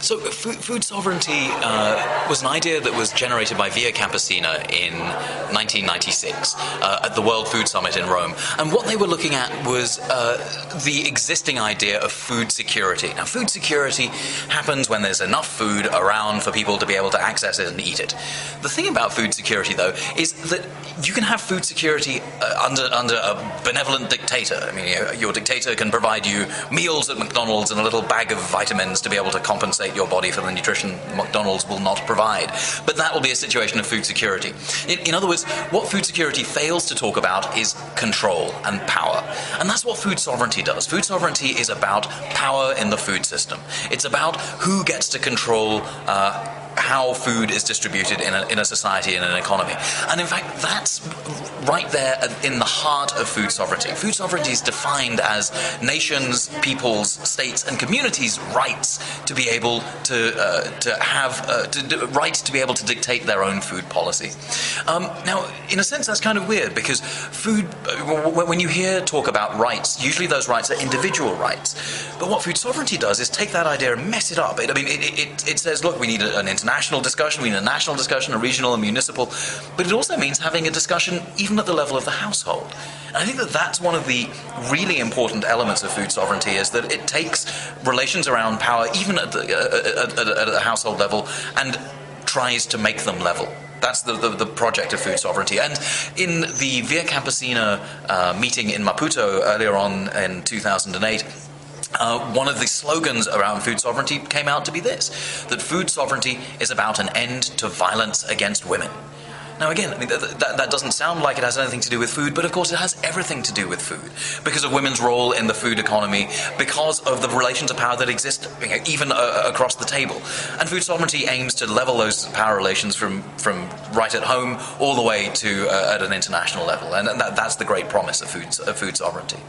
So food sovereignty was an idea that was generated by Via Campesina in 1996 at the World Food Summit in Rome. And what they were looking at was the existing idea of food security. Now, food security happens when there's enough food around for people to be able to access it and eat it. The thing about food security, though, is that you can have food security under a benevolent dictator. I mean, your dictator can provide you meals at McDonald's and a little bag of vitamins to be able to compensate your body for the nutrition McDonald's will not provide. But that will be a situation of food security. In other words, what food security fails to talk about is control and power. And that's what food sovereignty does. Food sovereignty is about power in the food system. It's about who gets to control how food is distributed in a society, in an economy. And in fact, that's right there in the heart of food sovereignty. Food sovereignty is defined as nations, peoples, states, and communities' rights to be able rights to be able to dictate their own food policy. Now, in a sense, that's kind of weird because food, when you hear talk about rights, usually those rights are individual rights. But what food sovereignty does is take that idea and mess it up. It says, look, we need an international discussion, we need a national discussion, a regional and municipal, but it also means having a discussion even at the level of the household. And I think that that's one of the really important elements of food sovereignty, is that it takes relations around power, even at the household level, and tries to make them level. That's the project of food sovereignty. And in the Via Campesina meeting in Maputo earlier on in 2008, one of the slogans around food sovereignty came out to be this, that food sovereignty is about an end to violence against women. Now again, I mean, that doesn't sound like it has anything to do with food, but of course it has everything to do with food, because of women's role in the food economy, because of the relations of power that exist even across the table. And food sovereignty aims to level those power relations from right at home all the way to at an international level, and that's the great promise of food sovereignty.